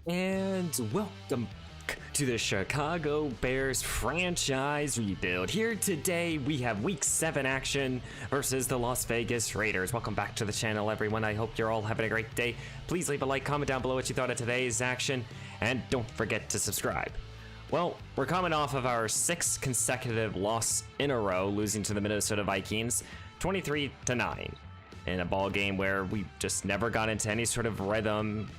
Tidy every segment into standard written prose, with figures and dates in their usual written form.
And welcome to the Chicago Bears franchise rebuild. Here today we have week 7 action versus the Las Vegas Raiders. Welcome back to the channel, everyone. I hope you're all having a great day. Please leave a like, comment down below what you thought of today's action, and don't forget to subscribe. Well, we're coming off of our 6th consecutive loss in a row, losing to the Minnesota Vikings 23-9. In a ball game where we just never got into any sort of rhythm.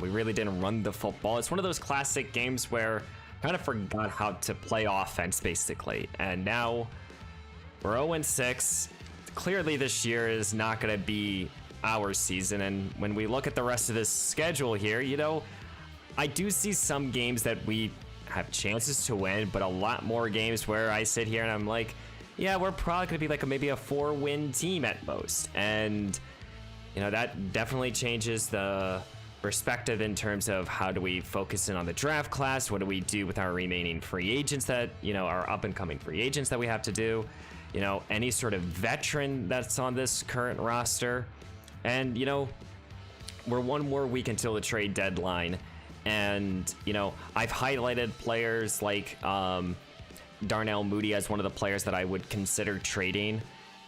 We really didn't run the football. It's one of those classic games where I kind of forgot how to play offense, basically. And now we're 0-6. Clearly this year is not going to be our season. And when we look at the rest of this schedule here, you know, I do see some games that we have chances to win, but a lot more games where I sit here and I'm like, yeah, we're probably going to be like maybe a 4-win team at most. And, you know, that definitely changes the perspective in terms of how do we focus in on the draft class? What do we do with our remaining free agents that, you know, our up and coming free agents that we have to do? You know, any sort of veteran that's on this current roster. And, you know, we're one more week until the trade deadline. And, you know, I've highlighted players like, Darnell Mooney as one of the players that I would consider trading.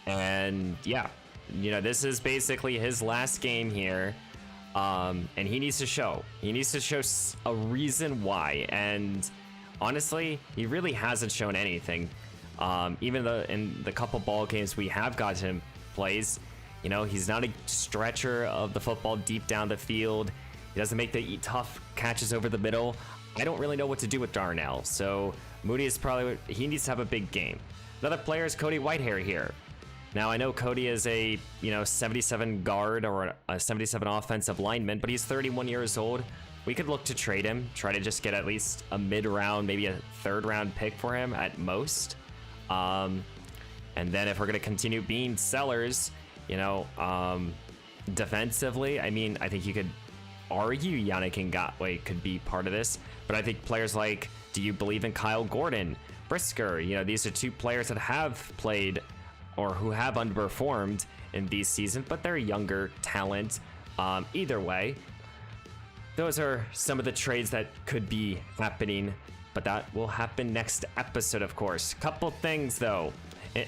And yeah, you know, this is basically his last game here. And he needs to show a reason why. And honestly, he really hasn't shown anything. Even though in the couple ball games we have got him plays, you know, he's not a stretcher of the football deep down the field. He doesn't make the tough catches over the middle. I don't really know what to do with Darnell, so Moody is probably, he needs to have a big game. Another player is Cody Whitehair here. Now I know Cody is a, you know, 77 guard or a 77 offensive lineman, but he's 31 years old. We could look to trade him, try to just get at least a mid-round, maybe a 3rd round pick for him at most. And then if we're gonna continue being sellers, you know, defensively, I mean, I think you could argue Yannick Ngakoue could be part of this, but I think players like, do you believe in Kyle Gordon, Brisker? You know, these are 2 players that have played or who have underperformed in these seasons, but they're younger talent. Either way, those are some of the trades that could be happening, but that will happen next episode, of course. Couple things though.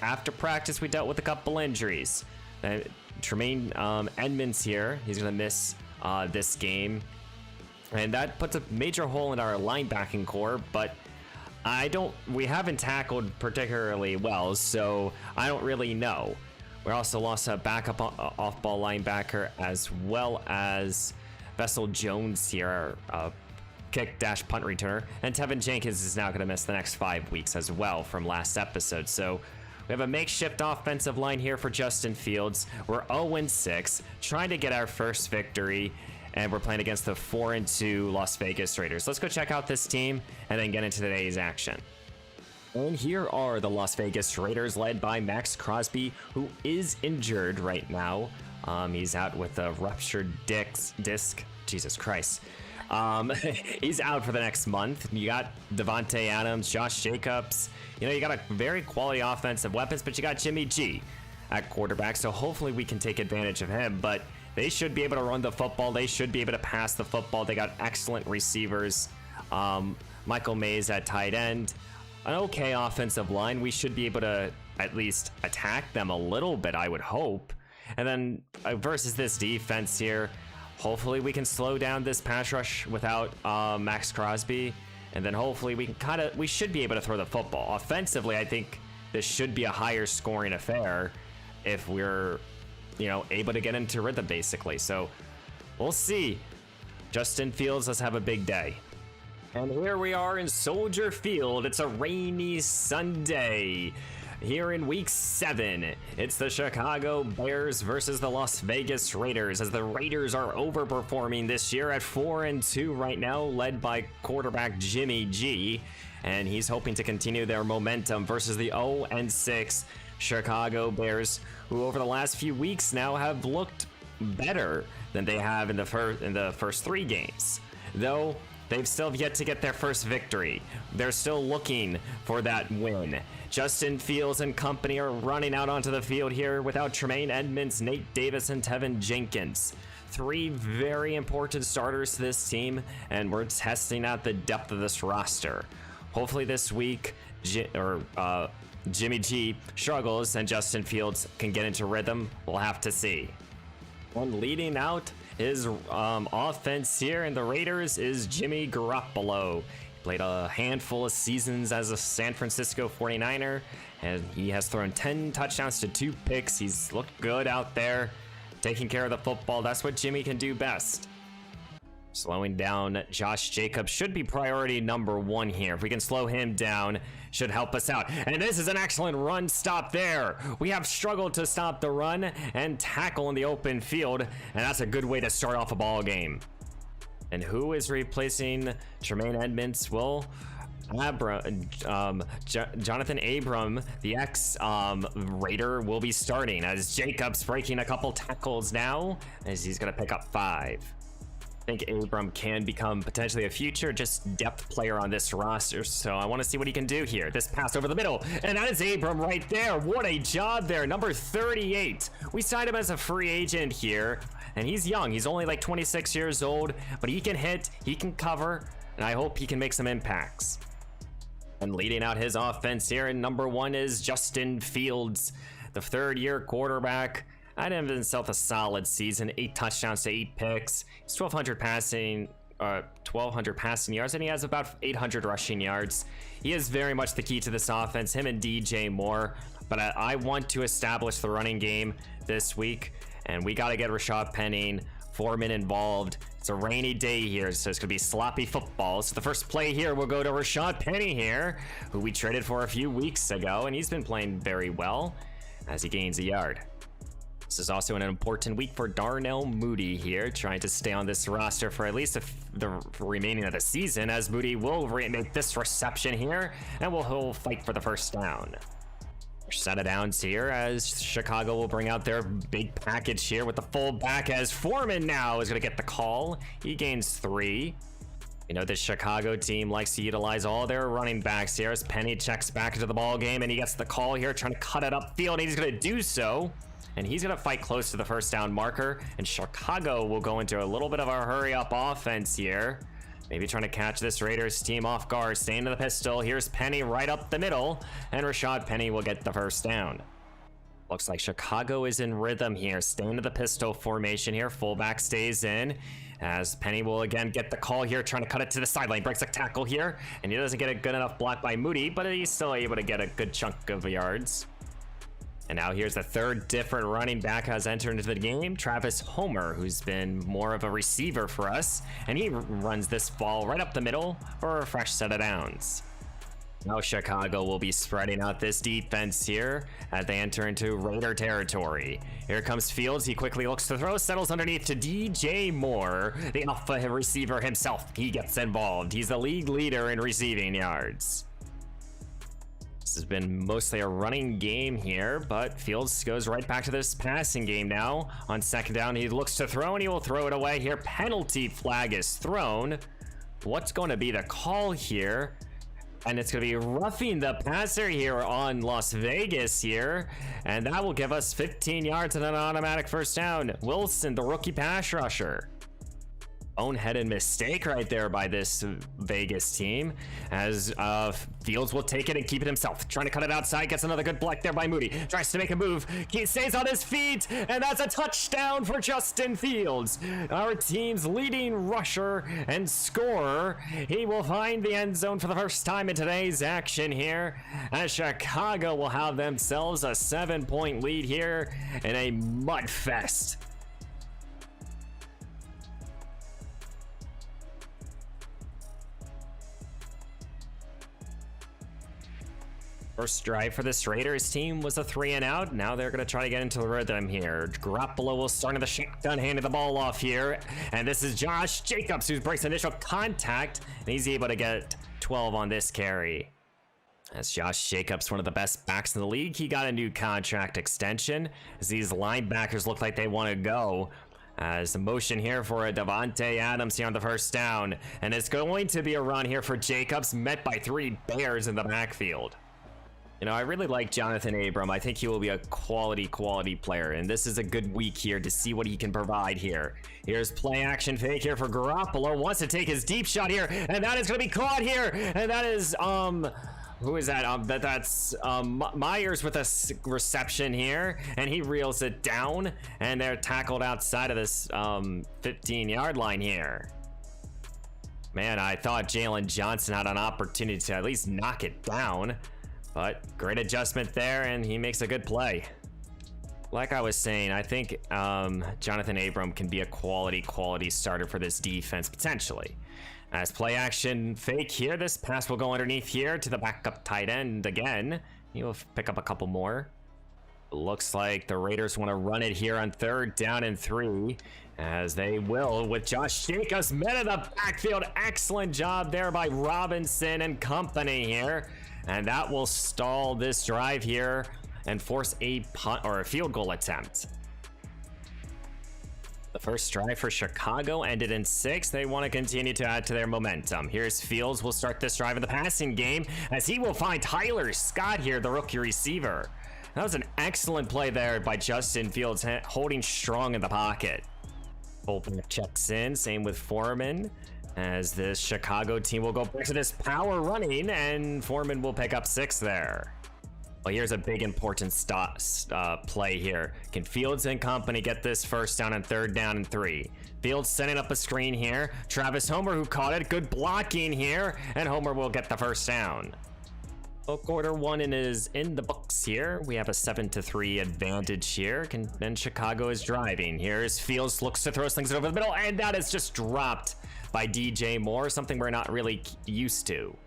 After practice, we dealt with a couple injuries. Tremaine Edmonds here, he's gonna miss this game, and that puts a major hole in our linebacking core, but we haven't tackled particularly well, so I don't really know. We also lost a backup off-ball linebacker as well as Vessel Jones here, kick-punt returner, and Tevin Jenkins is now going to miss the next 5 weeks as well from last episode. So we have a makeshift offensive line here for Justin Fields. We're 0-6, trying to get our first victory, and we're playing against the 4-2 Las Vegas Raiders. Let's go check out this team and then get into today's action. And here are the Las Vegas Raiders, led by Max Crosby, who is injured right now. He's out with a ruptured disc. Jesus Christ. He's out for the next month. You got Devontae Adams, Josh Jacobs. You know, you got a very quality offensive weapons, but you got Jimmy G at quarterback, so hopefully we can take advantage of him. But they should be able to run the football. They should be able to pass the football. They got excellent receivers. Michael Mays at tight end. An okay offensive line. We should be able to at least attack them a little bit, I would hope. And then versus this defense here, hopefully we can slow down this pass rush without Max Crosby. And then hopefully we should be able to throw the football. Offensively, I think this should be a higher scoring affair if we're, you know, able to get into rhythm, basically. So we'll see. Justin Fields, let's have a big day. And here we are in Soldier Field. It's a rainy Sunday. Here in week 7, it's the Chicago Bears versus the Las Vegas Raiders, as the Raiders are overperforming this year at 4-2 right now, led by quarterback Jimmy G, and he's hoping to continue their momentum versus the 0-6 Chicago Bears, who over the last few weeks now have looked better than they have in the first 3 games, though they've still yet to get their first victory. They're still looking for that win. Justin Fields and company are running out onto the field here without Tremaine Edmonds, Nate Davis, and Tevin Jenkins. three very important starters to this team, and we're testing out the depth of this roster. Hopefully this week, Jimmy G struggles and Justin Fields can get into rhythm. We'll have to see. One leading out his offense here in the Raiders is Jimmy Garoppolo. He played a handful of seasons as a San Francisco 49er, and he has thrown 10 touchdowns to 2 picks. He's looked good out there, taking care of the football. That's what Jimmy can do best. Slowing down Josh Jacobs should be priority number 1 here. If we can slow him down, should help us out. And this is an excellent run stop there. We have struggled to stop the run and tackle in the open field, and that's a good way to start off a ball game. And who is replacing Tremaine Edmonds? Well, Jonathan Abram, the ex-Raider, will be starting as Jacobs breaking a couple tackles now, as he's going to pick up 5. I think Abram can become potentially a future just depth player on this roster, so I want to see what he can do here. This pass over the middle, and that is Abram right there. What a job there, number 38. We signed him as a free agent here, and he's young. He's only like 26 years old, but he can hit, he can cover, and I hope he can make some impacts. And leading out his offense here, and number 1 is Justin Fields, the third-year quarterback. I had himself a solid season, 8 touchdowns to 8 picks. He's 1,200 passing yards, and he has about 800 rushing yards. He is very much the key to this offense, him and DJ Moore. But I want to establish the running game this week, and we got to get Rashad Penny, Foreman involved. It's a rainy day here, so it's going to be sloppy football. So the first play here will go to Rashad Penny here, who we traded for a few weeks ago, and he's been playing very well as he gains a yard. This is also an important week for Darnell Mooney here, trying to stay on this roster for at least the remaining of the season, as Mooney will make this reception here, and he'll fight for the first down. Set of downs here as Chicago will bring out their big package here with the fullback, as Foreman now is going to get the call. He gains 3. You know, this Chicago team likes to utilize all their running backs here as Penny checks back into the ball game, and he gets the call here, trying to cut it upfield, and he's going to do so. And he's going to fight close to the first down marker, and Chicago will go into a little bit of a hurry-up offense here. Maybe trying to catch this Raiders team off guard. Staying to the pistol. Here's Penny right up the middle, and Rashad Penny will get the first down. Looks like Chicago is in rhythm here. Staying to the pistol formation here. Fullback stays in, as Penny will again get the call here, trying to cut it to the sideline. Breaks a tackle here, and he doesn't get a good enough block by Moody, but he's still able to get a good chunk of yards. And now here's the third different running back has entered into the game, Travis Homer, who's been more of a receiver for us, and he runs this ball right up the middle for a fresh set of downs. Now Chicago will be spreading out this defense here as they enter into Raider territory. Here comes Fields. He quickly looks to throw, settles underneath to DJ Moore, the alpha receiver himself. He gets involved. He's the league leader in receiving yards. This has been mostly a running game here, but Fields goes right back to this passing game now. On second down, he looks to throw, and he will throw it away here. Penalty flag is thrown. What's going to be the call here? And it's going to be roughing the passer here on Las Vegas here, and that will give us 15 yards and an automatic first down. Wilson, the rookie pass rusher. Boneheaded mistake right there by this Vegas team, as Fields will take it and keep it himself, trying to cut it outside. Gets another good block there by Moody, tries to make a move, he stays on his feet, and that's a touchdown for Justin Fields, our team's leading rusher and scorer. He will find the end zone for the first time in today's action here, as Chicago will have themselves a 7-point lead here in a mud fest. First drive for this Raiders team was a 3-and-out. Now they're going to try to get into the rhythm here. Garoppolo will start in the shotgun, handing the ball off here. And this is Josh Jacobs, who breaks initial contact, and he's able to get 12 on this carry. As Josh Jacobs, one of the best backs in the league, he got a new contract extension, as these linebackers look like they want to go. As the motion here for a Devontae Adams here on the first down. And it's going to be a run here for Jacobs, met by 3 Bears in the backfield. You know, I really like Jonathan Abram. I think he will be a quality player, and this is a good week here to see what he can provide here. Here's play action fake here for Garoppolo. Wants to take his deep shot here, and that is going to be caught here, and that is, who is that? That's Myers with a reception here, and he reels it down, and they're tackled outside of this 15-yard line here. Man, I thought Jalen Johnson had an opportunity to at least knock it down. But great adjustment there, and he makes a good play. Like I was saying, I think Jonathan Abram can be a quality starter for this defense, potentially. As play action fake here, this pass will go underneath here to the backup tight end again. He'll pick up a couple more. Looks like the Raiders want to run it here on 3rd down and 3, as they will with Josh Jacobs met in the backfield. Excellent job there by Robinson and company here. And that will stall this drive here and force a punt or a field goal attempt. The first drive for Chicago ended in 6. They want to continue to add to their momentum. Here's Fields. Will start this drive in the passing game as he will find Tyler Scott here, the rookie receiver. That was an excellent play there by Justin Fields, holding strong in the pocket. Fullback checks in, same with Foreman. As this Chicago team will go back to this power running, and Foreman will pick up 6 there. Well, here's a big important play here. Can Fields and company get this first down and 3rd down and 3? Fields setting up a screen here. Travis Homer, who caught it. Good blocking here, and Homer will get the first down. Well, quarter 1 is in the books here. We have a 7-3 advantage here, and Chicago is driving. Here's Fields, looks to throw, slings it over the middle, and that is just dropped by DJ Moore, something we're not really used to.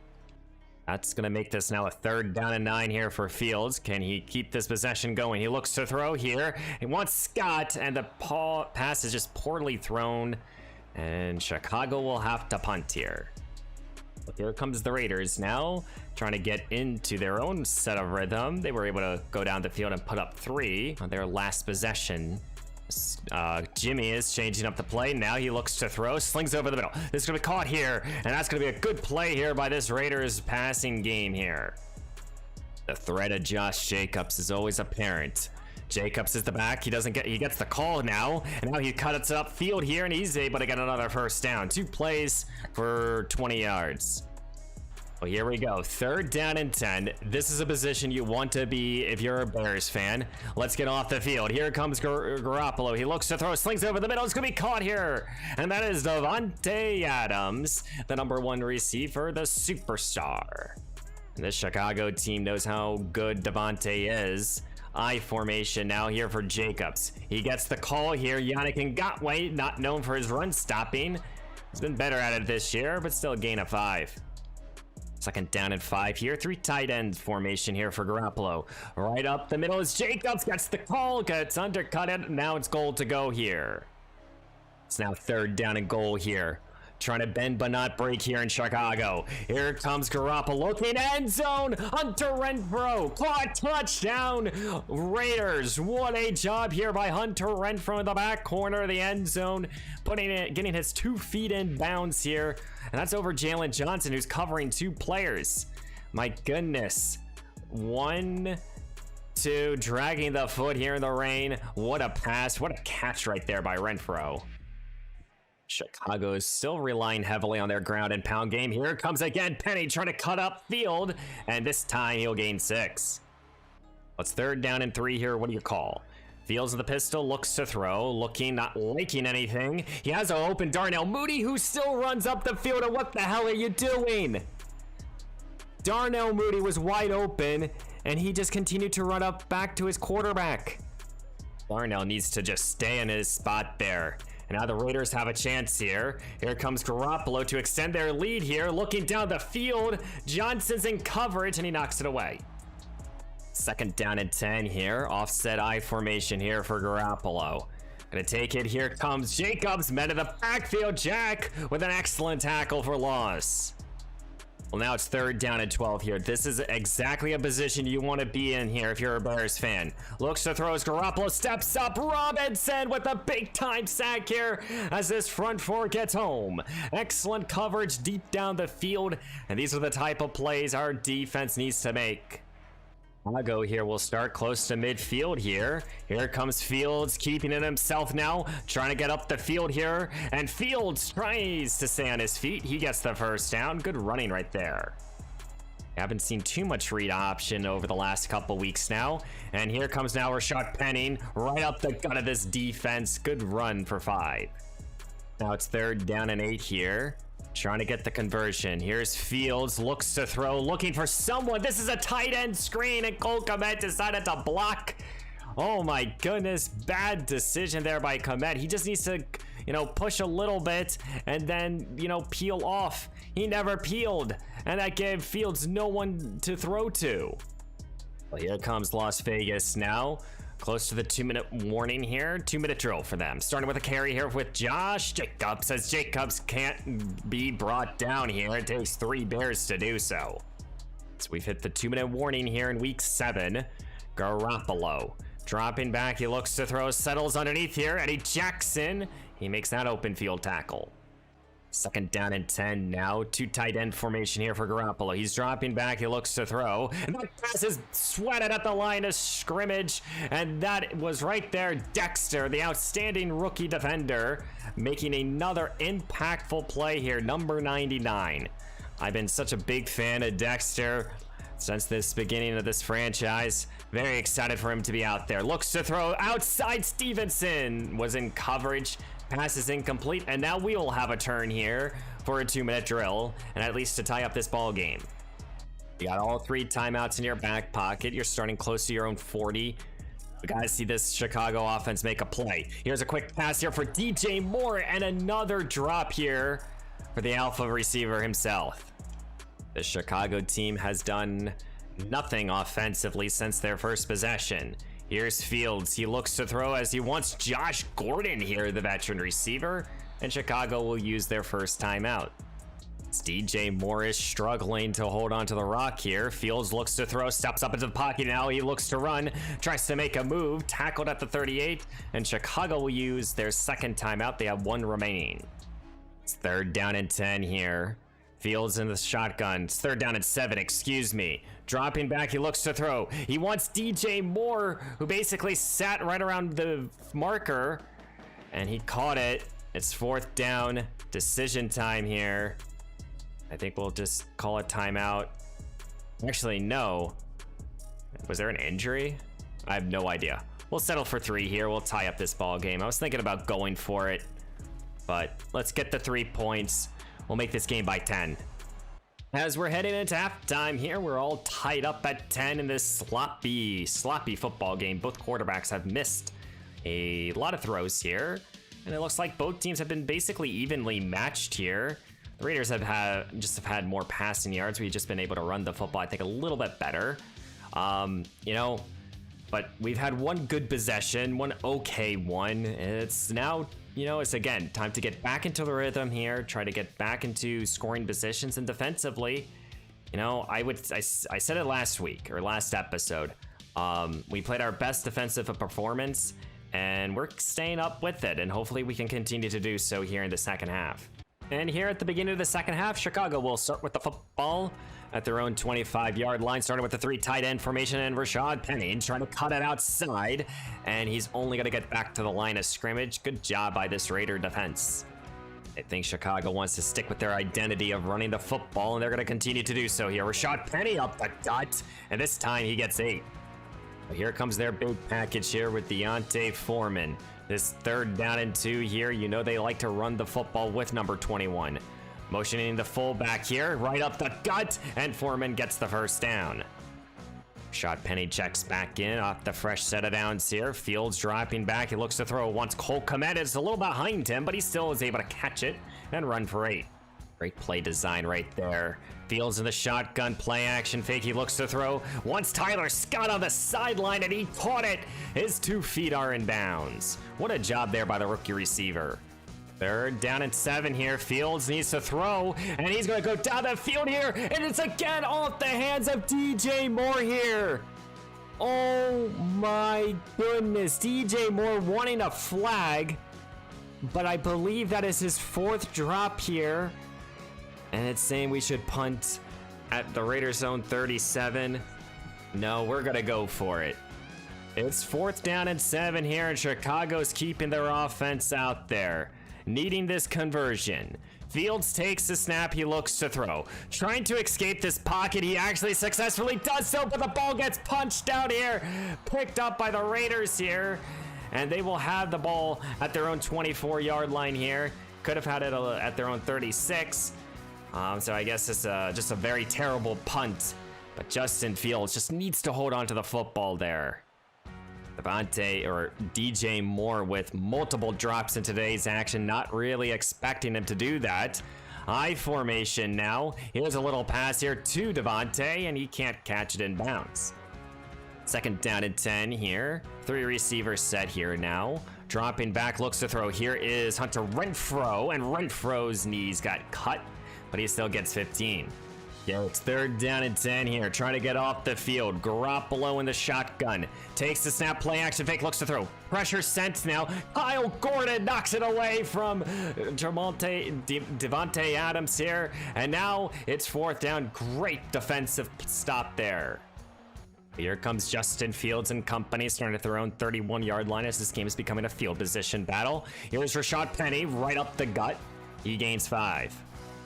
That's going to make this now a 3rd down and 9 here for Fields. Can he keep this possession going? He looks to throw here. He wants Scott, and the pass is just poorly thrown, and Chicago will have to punt here. But here comes the Raiders now, trying to get into their own set of rhythm. They were able to go down the field and put up 3 on their last possession. Jimmy is changing up the play. Now he looks to throw, slings over the middle. This is going to be caught here, and that's going to be a good play here by this Raiders passing game here. The threat of Josh Jacobs is always apparent. Jacobs is the back. He gets the call now, and now he cuts it upfield here, and he's able to get another first down. 2 plays for 20 yards. Well, here we go. 3rd down and 10. This is a position you want to be if you're a Bears fan. Let's get off the field. Here comes Garoppolo. He looks to throw, slings over the middle. It's going to be caught here. And that is Davante Adams, the number 1 receiver, the superstar. And this Chicago team knows how good Davante is. I formation now here for Jacobs. He gets the call here. Yannick Ngakoue, not known for his run stopping. He's been better at it this year, but still a gain of 5. 2nd down and 5 here. 3 tight end formation here for Garoppolo. Right up the middle is Jacobs. Gets the call. Gets undercut it. Now it's goal to go here. It's now 3rd down and goal here. Trying to bend but not break here in Chicago. Here comes Garoppolo looking end zone. Hunter Renfrow caught, touchdown Raiders. What a job here by Hunter Renfrow in the back corner of the end zone, getting his 2 feet in bounds here, and that's over Jalen Johnson, who's covering 2 players. My goodness. 1, 2, dragging the foot here in the rain. What a pass, what a catch right there by Renfrow. Chicago is still relying heavily on their ground and pound game. Here comes again Penny trying to cut up field, and this time he'll gain 6. It's 3rd down and 3 here. What do you call? Fields of the pistol, looks to throw, looking, not liking anything. He has an open Darnell Mooney, who still runs up the field. And what the hell are you doing? Darnell Mooney was wide open, and he just continued to run up back to his quarterback. Darnell needs to just stay in his spot there. And now the Raiders have a chance here. Here comes Garoppolo to extend their lead here. Looking down the field. Johnson's in coverage, and he knocks it away. 2nd down and 10 here. Offset I formation here for Garoppolo. Gonna take it. Here comes Jacobs. Men in the backfield. Jack with an excellent tackle for loss. Well, now it's 3rd down and 12 here. This is exactly a position you want to be in here if you're a Bears fan. Looks to throw as Garoppolo steps up. Robinson with a big-time sack here as this front 4 gets home. Excellent coverage deep down the field, and these are the type of plays our defense needs to make. Chicago here will start close to midfield here. Here comes Fields, keeping it himself now, trying to get up the field here. And Fields tries to stay on his feet. He gets the first down. Good running right there. Haven't seen too much read option over the last couple weeks now. And here comes now Rashad Penning right up the gut of this defense. Good run for 5. Now it's 3rd down and 8 here. Trying to get the conversion. Here's Fields, looks to throw, looking for someone. This is a tight end screen, and Cole Kmet decided to block. Oh my goodness, bad decision there by Kmet. He just needs to, push a little bit and then, peel off. He never peeled, and that gave Fields no one to throw to. Well, here comes Las Vegas now. Close to the 2-minute warning here. 2-minute drill for them. Starting with a carry here with Josh Jacobs, as Jacobs can't be brought down here. It takes 3 Bears to do so. So we've hit the 2-minute warning here in week 7. Garoppolo dropping back. He looks to throw, settles underneath here. Eddie Jackson, he makes that open field tackle. 2nd down and 10 now. 2 tight end formation here for Garoppolo. He's dropping back. He looks to throw. And that pass is sweated at the line of scrimmage. And that was right there. Dexter, the outstanding rookie defender, making another impactful play here. Number 99. I've been such a big fan of Dexter since this beginning of this franchise. Very excited for him to be out there. Looks to throw outside. Stevenson was in coverage. Pass is incomplete, and now we will have a turn here for a 2-minute drill, and at least to tie up this ball game. You got all 3 timeouts in your back pocket. You're starting close to your own 40. We gotta see this Chicago offense make a play. Here's a quick pass here for DJ Moore, and another drop here for the alpha receiver himself. The Chicago team has done nothing offensively since their first possession. Here's Fields. He looks to throw as he wants Josh Gordon here, the veteran receiver, and Chicago will use their first timeout. It's DJ Moore is struggling to hold on to the rock here. Fields looks to throw, steps up into the pocket now. He looks to run, tries to make a move, tackled at the 38, and Chicago will use their 2nd timeout. They have 1 remaining. It's 3rd down and 10 here. Fields in the shotgun. It's 3rd down and 7, excuse me. Dropping back, he looks to throw. He wants DJ Moore, who basically sat right around the marker, and he caught it. It's 4th down, decision time here. I think we'll just call a timeout. Actually, no. Was there an injury? I have no idea. We'll settle for 3 here. We'll tie up this ball game. I was thinking about going for it, but let's get the 3 points. We'll make this game by 10. As we're heading into halftime here, we're all tied up at 10 in this sloppy football game. Both quarterbacks have missed a lot of throws here, and it looks like both teams have been basically evenly matched here. The Raiders have had more passing yards. We've just been able to run the football, I think, a little bit better. But we've had 1 good possession, 1 okay one. It's now, it's again time to get back into the rhythm here, try to get back into scoring positions, and defensively, I said it last week or last episode. We played our best defensive performance, and we're staying up with it, and hopefully we can continue to do so here in the 2nd half. And here at the beginning of the 2nd half, Chicago will start with the football at their own 25-yard line, starting with the 3 tight end formation, and Rashad Penning trying to cut it outside, and he's only going to get back to the line of scrimmage. Good job by this Raider defense. I think Chicago wants to stick with their identity of running the football, and they're going to continue to do so here. Rashad Penning up the gut, and this time he gets 8. But here comes their big package here with Deontay Foreman. This 3rd down and 2 here, they like to run the football with number 21. Motioning the fullback here, right up the gut, and Foreman gets the first down. Rashad Penning checks back in off the fresh set of downs here. Fields dropping back. He looks to throw once Cole Kmet is a little behind him, but he still is able to catch it and run for 8. Great play design right there. Fields in the shotgun play action fake. He looks to throw. Once Tyler Scott on the sideline, and he caught it. His 2 feet are in bounds. What a job there by the rookie receiver. 3rd down and 7 here. Fields needs to throw, and he's going to go down the field here, and it's again off the hands of DJ Moore here. Oh my goodness. DJ Moore wanting a flag, but I believe that is his 4th drop here, and it's saying we should punt at the Raiders' zone 37. No, we're gonna go for it. It's 4th down and 7 here, and Chicago's keeping their offense out there, needing this conversion. Fields takes the snap, he looks to throw. Trying to escape this pocket, he actually successfully does so, but the ball gets punched out here. Picked up by the Raiders here, and they will have the ball at their own 24-yard line here. Could have had it at their own 36. So I guess it's just a very terrible punt, but Justin Fields just needs to hold on to the football there. DJ Moore with multiple drops in today's action, not really expecting him to do that. I formation now. Here's a little pass here to Devontae, and he can't catch it in bounds. 2nd down and 10 here. 3 receivers set here now. Dropping back, looks to throw. Here is Hunter Renfrow, and Renfrow's knees got cut, but he still gets 15. Yeah, it's 3rd down and 10 here, trying to get off the field. Garoppolo in the shotgun. Takes the snap, play action fake, looks to throw. Pressure sent now. Kyle Gordon knocks it away from Devontae Adams here. And now it's 4th down. Great defensive stop there. Here comes Justin Fields and company, starting at their own 31-yard line as this game is becoming a field position battle. Here's Rashad Penny right up the gut. He gains 5.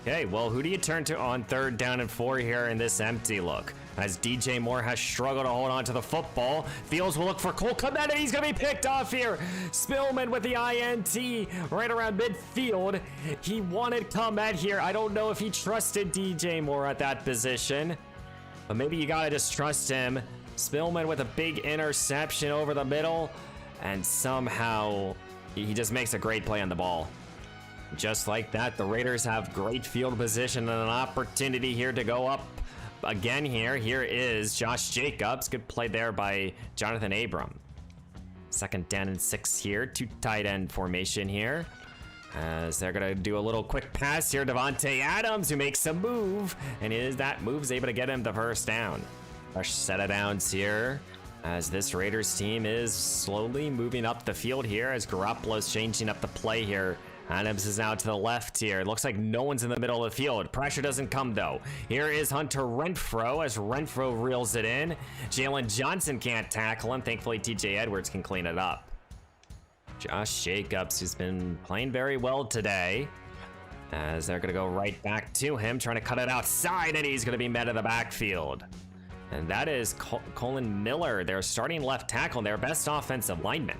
Okay, well, who do you turn to on 3rd down and 4 here in this empty look? As DJ Moore has struggled to hold on to the football. Fields will look for Cole Kmet, and he's going to be picked off here. Spillman with the INT right around midfield. He wanted Kmet here. I don't know if he trusted DJ Moore at that position, but maybe you got to just trust him. Spillman with a big interception over the middle, and somehow he just makes a great play on the ball. Just like that, the Raiders have great field position and an opportunity here to go up again here. Here is Josh Jacobs. Good play there by Jonathan Abram. 2nd down and 6 here. 2 tight end formation here. As they're going to do a little quick pass here. Devontae Adams, who makes a move. And that move's able to get him the 1st down. Fresh set of downs here, as this Raiders team is slowly moving up the field here, as Garoppolo's changing up the play here. Adams is now to the left here. It looks like no one's in the middle of the field. Pressure doesn't come, though. Here is Hunter Renfrow, as Renfrow reels it in. Jalen Johnson can't tackle him. Thankfully, TJ Edwards can clean it up. Josh Jacobs, who's been playing very well today, as they're going to go right back to him, trying to cut it outside, and he's going to be met in the backfield. And that is Colin Miller, their starting left tackle, their best offensive lineman.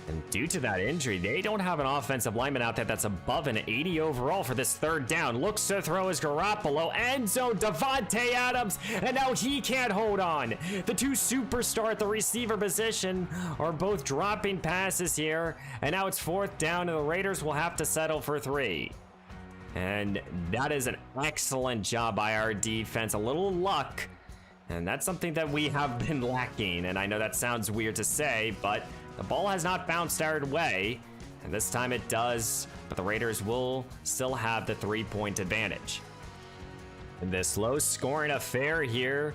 And due to that injury, they don't have an offensive lineman out there that's above an 80 overall for this 3rd down. Looks to throw his Garoppolo, end zone, Devontae Adams, and now he can't hold on. The 2 superstars at the receiver position are both dropping passes here, and now it's 4th down, and the Raiders will have to settle for 3. And that is an excellent job by our defense. A little luck, and that's something that we have been lacking. And I know that sounds weird to say, but the ball has not bounced our way, and this time it does, but the Raiders will still have the 3-point advantage. In this low-scoring affair here,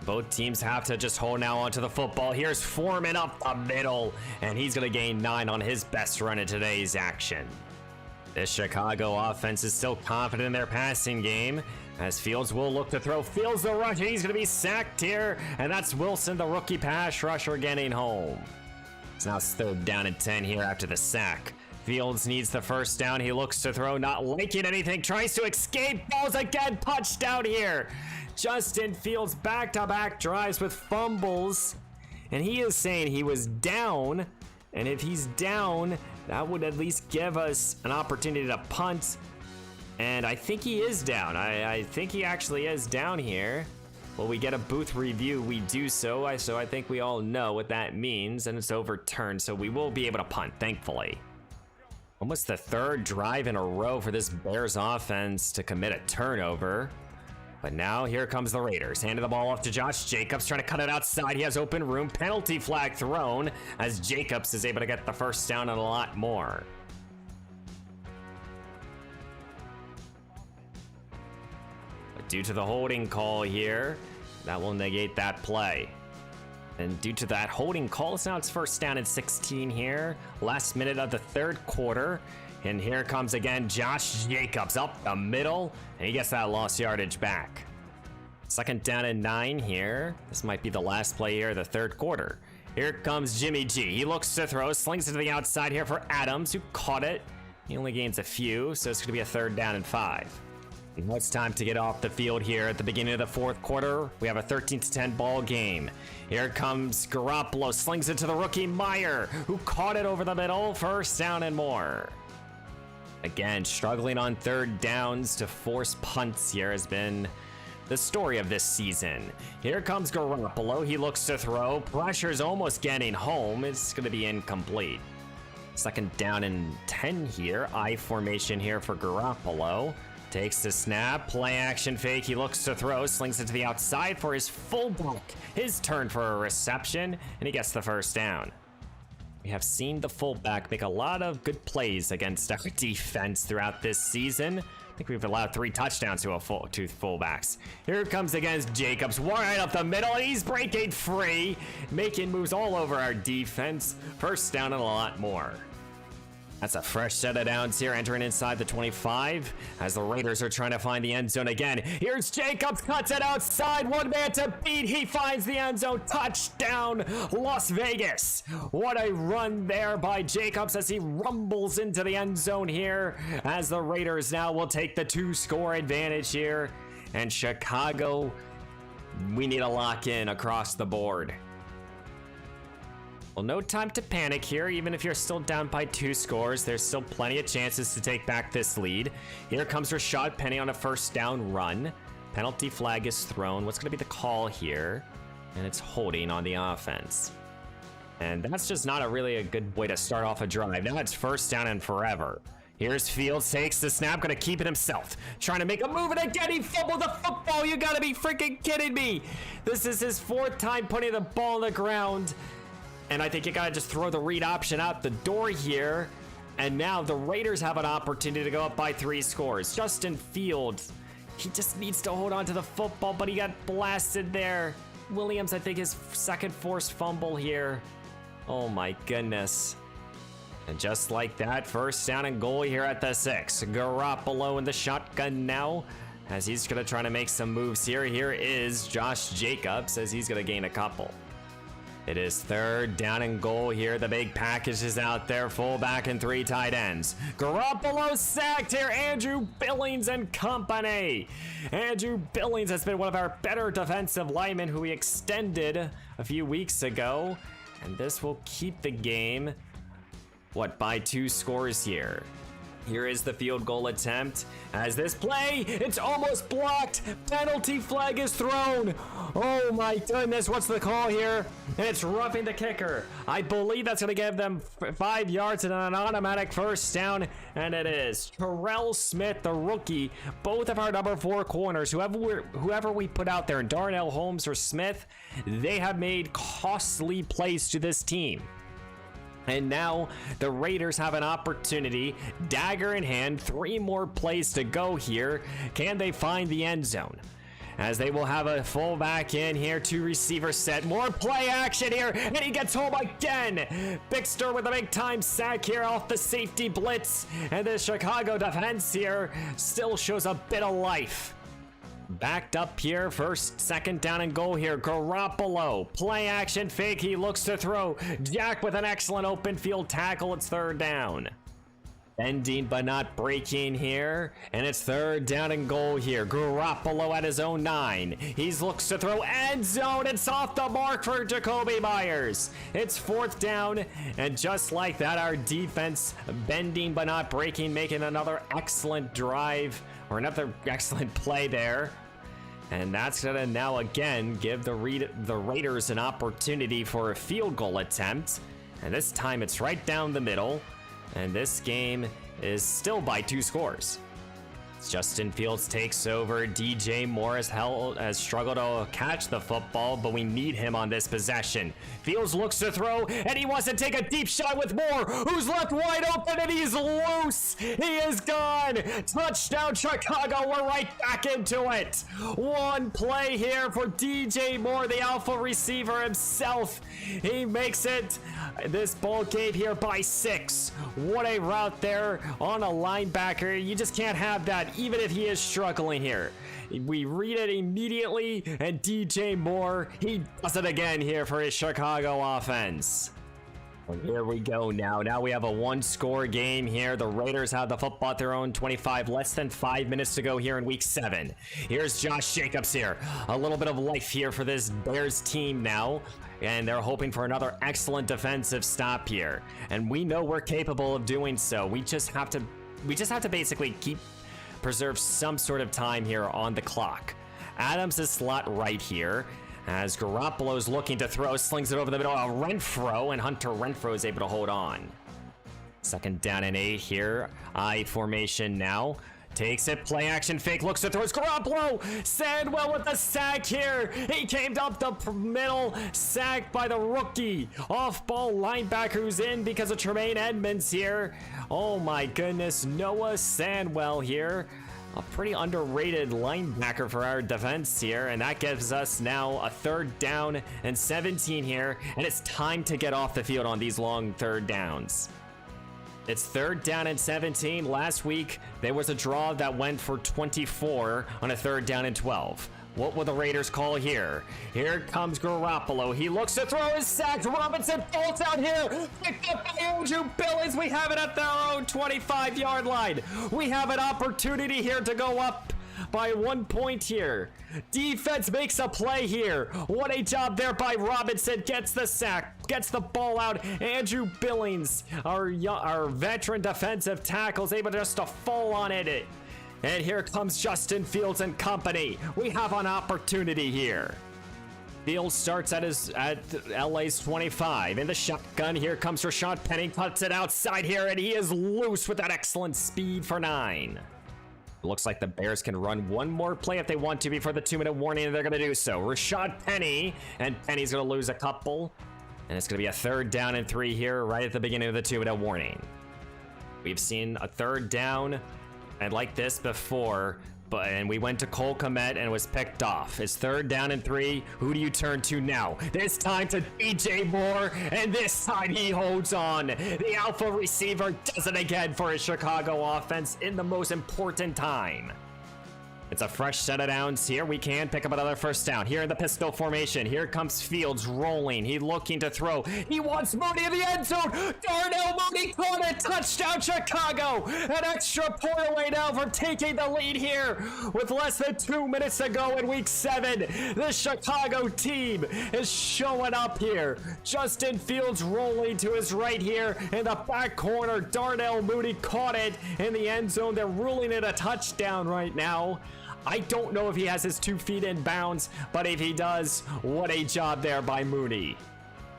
both teams have to just hold now onto the football. Here's Foreman up the middle, and he's going to gain 9 on his best run in today's action. This Chicago offense is still confident in their passing game, as Fields will look to throw. Fields the rush, and he's going to be sacked here, and that's Wilson, the rookie pass rusher, getting home. It's now 3rd down and 10 here after the sack. Fields needs the 1st down. He looks to throw, not liking anything. Tries to escape. Balls again. Touchdown here. Justin Fields back-to-back drives with fumbles. And he is saying he was down. And if he's down, that would at least give us an opportunity to punt. And I think he is down. I think he actually is down here. Well, we get a booth review, we do so. So I think we all know what that means, and it's overturned, so we will be able to punt, thankfully. Almost the 3rd drive in a row for this Bears offense to commit a turnover. But now here comes the Raiders, handing the ball off to Josh Jacobs, trying to cut it outside. He has open room, penalty flag thrown, as Jacobs is able to get the 1st down and a lot more. Due to the holding call here, that will negate that play. And due to that holding call, it's now it's 1st down and 16 here. Last minute of the 3rd quarter. And here comes again Josh Jacobs up the middle, and he gets that lost yardage back. Second down and 9 here. This might be the last play here of the third quarter. Here comes Jimmy G. He looks to throw, slings it to the outside here for Adams, who caught it. He only gains a few, so it's going to be a third down and 5. Now it's time to get off the field here at the beginning of the fourth quarter. We have a 13-10 ball game. Here comes Garoppolo, slings it to the rookie Meyer, who caught it over the middle. First down and more. Again, struggling on third downs to force punts here has been the story of this season. Here comes Garoppolo. He looks to throw. Pressure's almost getting home. It's going to be incomplete. Second down and 10 here. I formation here for Garoppolo. Takes the snap. Play action fake. He looks to throw. Slings it to the outside for his fullback. His turn for a reception. And he gets the first down. We have seen the fullback make a lot of good plays against our defense throughout this season. I think we've allowed 3 touchdowns to fullbacks. Here comes against Jacobs, right up the middle, and he's breaking free, making moves all over our defense. First down and a lot more. That's a fresh set of downs here, entering inside the 25 as the Raiders are trying to find the end zone again. Here's Jacobs, cuts it outside, one man to beat. He finds the end zone. Touchdown, Las Vegas. What a run there by Jacobs as he rumbles into the end zone here, as the Raiders now will take the 2-score advantage here. And Chicago, we need to lock in across the board. Well, no time to panic here. Even if you're still down by 2 scores, there's still plenty of chances to take back this lead. Here comes Rashad Penny on a first down run. Penalty flag is thrown. What's going to be the call here? And it's holding on the offense. And that's just not really a good way to start off a drive. Now it's first down and forever. Here's Fields, takes the snap, gonna keep it himself. Trying to make a move, and again he fumbled the football. You gotta be freaking kidding me. This is his 4th time putting the ball on the ground. And I think you gotta just throw the read option out the door here. And now the Raiders have an opportunity to go up by 3 scores. Justin Fields, he just needs to hold on to the football, but he got blasted there. Williams, I think his 2nd forced fumble here. Oh my goodness. And just like that, first down and goal here at the 6. Garoppolo in the shotgun now, as he's gonna try to make some moves here. Here is Josh Jacobs, as he's gonna gain a couple. It is 3rd down and goal here. The big package is out there. Fullback and 3 tight ends. Garoppolo sacked here. Andrew Billings and company. Andrew Billings has been one of our better defensive linemen who we extended a few weeks ago. And this will keep the game, by 2 scores here. Here is the field goal attempt. As this play, it's almost blocked. Penalty flag is thrown. Oh my goodness, what's the call here? And it's roughing the kicker. I believe that's going to give them 5 yards and an automatic first down, and it is. Terrell Smith, the rookie, both of our number 4 corners, whoever we put out there, Darnell Holmes or Smith, they have made costly plays to this team. And now the Raiders have an opportunity, dagger in hand, 3 more plays to go here. Can they find the end zone? As they will have a fullback in here, 2 receivers set, more play action here, and he gets home again. Bixter with a big time sack here off the safety blitz, and the Chicago defense here still shows a bit of life. Backed up here, 2nd down and goal here. Garoppolo, play action fake, he looks to throw. Jack with an excellent open field tackle, it's 3rd down. Bending but not breaking here, and it's 3rd down and goal here. Garoppolo at his own 9. He looks to throw, end zone, it's off the mark for Jacoby Myers. It's 4th down, and just like that, our defense bending but not breaking, making another excellent drive, or another excellent play there. And that's gonna now again give the Raiders an opportunity for a field goal attempt. And this time it's right down the middle. And this game is still by 2 scores. Justin Fields takes over. DJ Moore has struggled to catch the football, but we need him on this possession. Fields looks to throw, and he wants to take a deep shot with Moore, who's left wide open, and he's loose. He is gone. Touchdown, Chicago. We're right back into it. 1 play here for DJ Moore, the alpha receiver himself. He makes it this ball game here by 6. What a route there on a linebacker. You just can't have that. that, even if he is struggling here. We read it immediately, and DJ Moore, he does it again here for his Chicago offense. And here we go now. Now we have a one-score game here. The Raiders have the football at their own 25, less than 5 minutes to go here in week 7. Here's Josh Jacobs here. A little bit of life here for this Bears team now. And they're hoping for another excellent defensive stop here. And we know we're capable of doing so. We just have to basically preserve some sort of time here on the clock. Adams is slot right here. As Garoppolo's looking to throw, slings it over the middle of Renfro, and Hunter Renfro is able to hold on. 2nd down and 8 here. I formation now. Takes it, play action, fake, looks to throw. It's Garoppolo! Sandwell with the sack here. He came up the middle, sacked by the rookie. Off-ball linebacker who's in because of Tremaine Edmonds here. Oh my goodness, Noah Sandwell here. A pretty underrated linebacker for our defense here, and that gives us now a 3rd down and 17 here, and it's time to get off the field on these long 3rd downs. It's 3rd down and 17. Last week, there was a draw that went for 24 on a 3rd down and 12. What will the Raiders call here? Here comes Garoppolo. He looks to throw his sack. Robinson falls out here. Picked up by Andrew Billings. We have it at their own 25-yard line. We have an opportunity here to go up by 1 point here. Defense makes a play here. What a job there by Robinson. Gets the sack. Gets the ball out. Andrew Billings, our veteran defensive tackle, is able just to fall on it. And here comes Justin Fields and company. We have an opportunity here. Fields starts at LA's 25. In the shotgun, here comes Rashad Penny. Cuts it outside here, and he is loose with that excellent speed for 9. Looks like the Bears can run one more play if they want to before the 2-minute warning, and they're going to do so. Rashad Penny, and Penny's going to lose a couple. And it's going to be a 3rd down and 3 here right at the beginning of the 2-minute warning. We've seen a 3rd down and like this before, and we went to Cole Kmet and it was picked off. It's 3rd down and 3. Who do you turn to now? This time to DJ Moore, and this time he holds on. The alpha receiver does it again for his Chicago offense in the most important time. It's a fresh set of downs here. We can pick up another 1st down. Here in the pistol formation. Here comes Fields rolling. He's looking to throw. He wants Mooney in the end zone. Darnell Mooney caught it. Touchdown Chicago. An extra point away now for taking the lead here with less than 2 minutes to go in week 7. The Chicago team is showing up here. Justin Fields rolling to his right here in the back corner. Darnell Mooney caught it in the end zone. They're ruling it a touchdown right now. I don't know if he has his 2 feet in bounds, but if he does, what a job there by Mooney.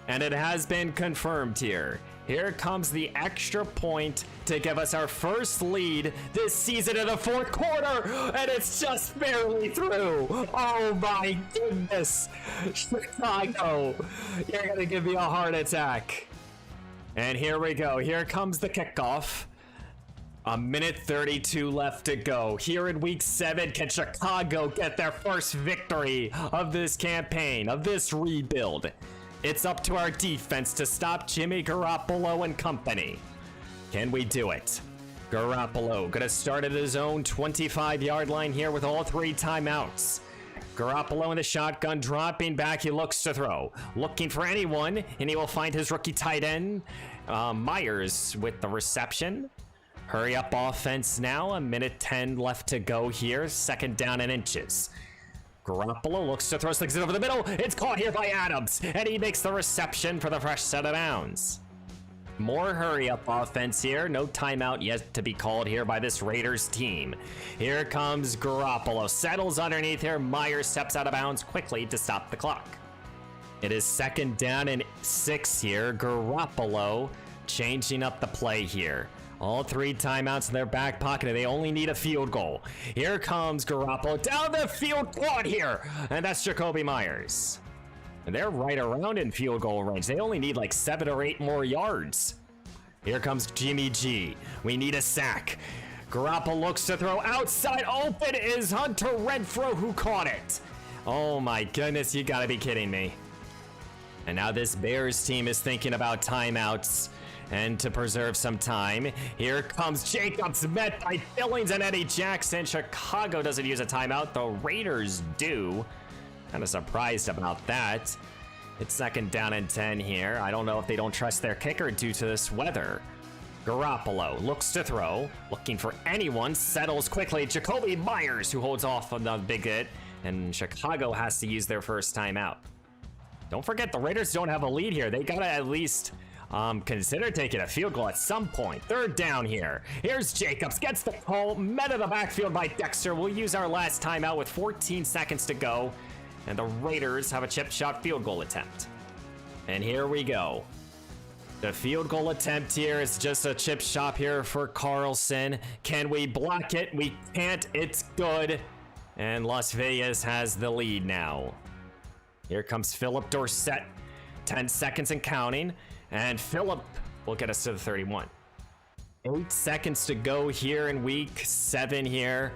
And it has been confirmed here. Here comes the extra point to give us our first lead this season in the 4th quarter, and it's just barely through. Oh my goodness. Chicago, you're gonna give me a heart attack. And here we go. Here comes the kickoff. 1:32 left to go. Here in week 7, can Chicago get their first victory of this campaign, of this rebuild? It's up to our defense to stop Jimmy Garoppolo and company. Can we do it? Garoppolo gonna start at his own 25-yard line here with all 3 timeouts. Garoppolo in the shotgun, dropping back. He looks to throw. Looking for anyone, and he will find his rookie tight end, Myers, with the reception. Hurry up offense now. 1:10 left to go here. 2nd down and inches. Garoppolo looks to throw, slings it over the middle. It's caught here by Adams, and he makes the reception for the fresh set of downs. More hurry up offense here. No timeout yet to be called here by this Raiders team. Here comes Garoppolo. Settles underneath here. Myers steps out of bounds quickly to stop the clock. It is 2nd down and 6 here. Garoppolo changing up the play here. All 3 timeouts in their back pocket, and they only need a field goal. Here comes Garoppolo down the field, caught here, and that's Jacoby Myers. And they're right around in field goal range. They only need like 7 or 8 more yards. Here comes Jimmy G. We need a sack. Garoppolo looks to throw outside. Open is Hunter Renfro, who caught it. Oh my goodness, you gotta be kidding me. And now this Bears team is thinking about timeouts. And to preserve some time, here comes Jacobs, met by Billings and Eddie Jackson. Chicago doesn't use a timeout, the Raiders do. Kind of surprised about that. It's 2nd down and 10 here. I don't know if they don't trust their kicker due to this weather. Garoppolo looks to throw, looking for anyone, settles quickly. Jacoby Myers, who holds off on the big hit, and Chicago has to use their first timeout. Don't forget, the Raiders don't have a lead here. They gotta at least consider taking a field goal at some point. 3rd down here. Here's Jacobs, gets the call, met in the backfield by Dexter. We'll use our last timeout with 14 seconds to go, and the Raiders have a chip shot field goal attempt. And here we go. The field goal attempt here is just a chip shot here for Carlson. Can we block it? We can't. It's good. And Las Vegas has the lead now. Here comes Philip Dorsett. 10 seconds and counting. And Philip will get us to the 31. 8 seconds to go here in week 7 here.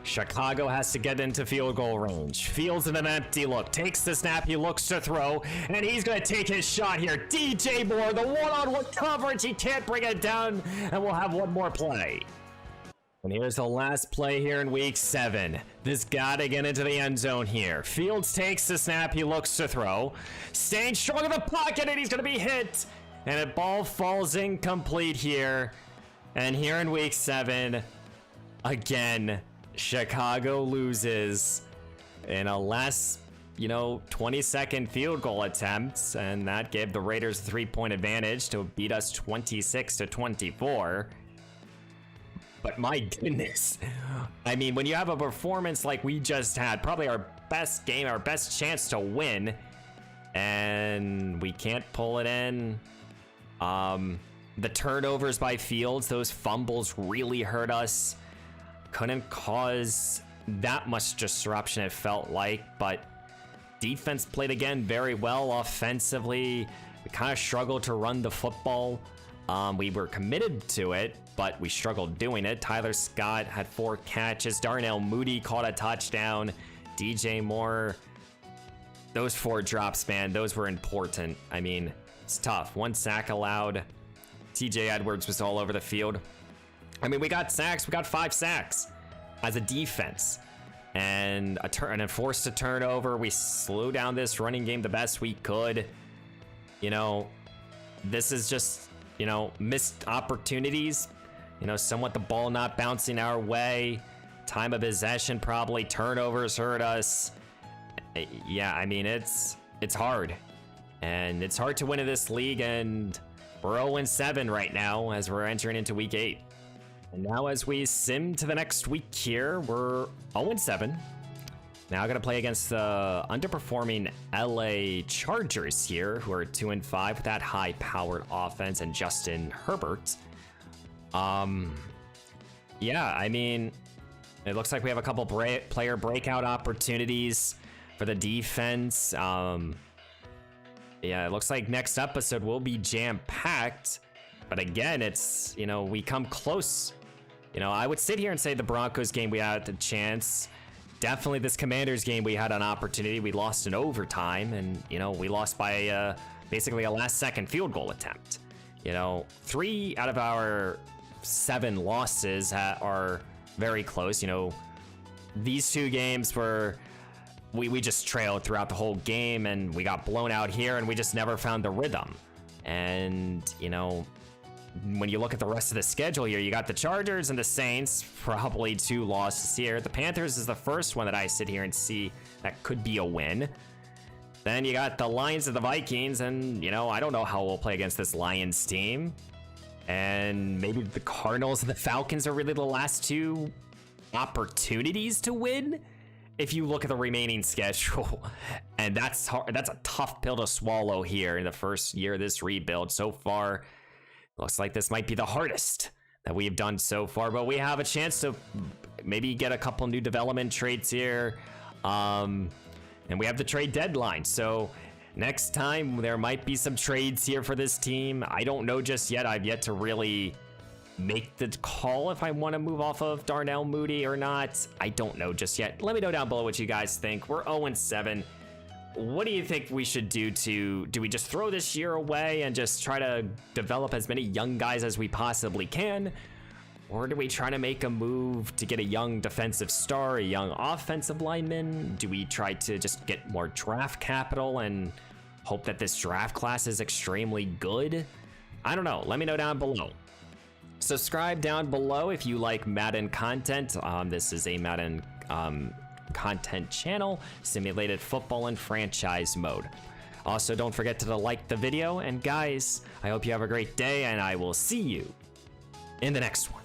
Chicago has to get into field goal range. Fields in an empty look. Takes the snap. He looks to throw. And he's going to take his shot here. DJ Moore, the one-on-one coverage. He can't bring it down. And we'll have one more play. And here's the last play here in week 7. This got to get into the end zone here. Fields takes the snap. He looks to throw. Staying strong in the pocket. And he's going to be hit. And the ball falls incomplete here. And here in week 7, again, Chicago loses in a last, 20-second field goal attempt, and that gave the Raiders a 3-point advantage to beat us 26-24. But my goodness, I mean, when you have a performance like we just had, probably our best game, our best chance to win, and we can't pull it in. The turnovers by Fields, those fumbles really hurt us. Couldn't cause that much disruption, it felt like, but defense played again very well. Offensively, we kind of struggled to run the football. We were committed to it, but we struggled doing it. Tyler Scott had 4 catches. Darnell Mooney caught a touchdown. DJ Moore, those 4 drops, man, those were important. I mean, it's tough. 1 sack allowed. TJ Edwards was all over the field. I mean, we got sacks. We got 5 sacks as a defense, and enforced a turnover. We slowed down this running game the best we could. This is just, missed opportunities. Somewhat the ball not bouncing our way. Time of possession probably. Turnovers hurt us. Yeah, I mean, it's hard. And it's hard to win in this league, and we're 0-7 right now as we're entering into week 8. And now as we sim to the next week here, we're 0-7. Now going to play against the underperforming LA Chargers here, who are 2-5 with that high-powered offense and Justin Herbert. Yeah, I mean, it looks like we have a couple player breakout opportunities for the defense. Yeah, it looks like next episode will be jam-packed. But again, it's, we come close. I would sit here and say the Broncos game we had the chance. Definitely this Commanders game we had an opportunity. We lost in overtime, and, we lost by basically a last-second field goal attempt. 3 out of our 7 losses are very close. These 2 games were... We just trailed throughout the whole game, and we got blown out here, and we just never found the rhythm. And, when you look at the rest of the schedule here, you got the Chargers and the Saints, probably 2 losses here. The Panthers is the first one that I sit here and see that could be a win. Then you got the Lions and the Vikings, and, I don't know how we'll play against this Lions team. And maybe the Cardinals and the Falcons are really the last 2 opportunities to win, if you look at the remaining schedule. And that's hard. That's a tough pill to swallow here in the first year of this rebuild. So far, looks like this might be the hardest that we've done so far, but we have a chance to maybe get a couple new development traits here. And we have the trade deadline. So next time there might be some trades here for this team. I don't know just yet. I've yet to really make the call if I want to move off of Darnell Mooney or not. I don't know just yet. Let me know down below what you guys think. We're 0-7. what do you think we should do do we just throw this year away and just try to develop as many young guys as we possibly can? Or do we try to make a move to get a young defensive star, a young offensive lineman? Do we try to just get more draft capital and hope that this draft class is extremely good? I don't know. Let me know down below. Subscribe down below if you like Madden content. This is a Madden content channel, simulated football and franchise mode. Also, don't forget to like the video. And guys, I hope you have a great day, and I will see you in the next one.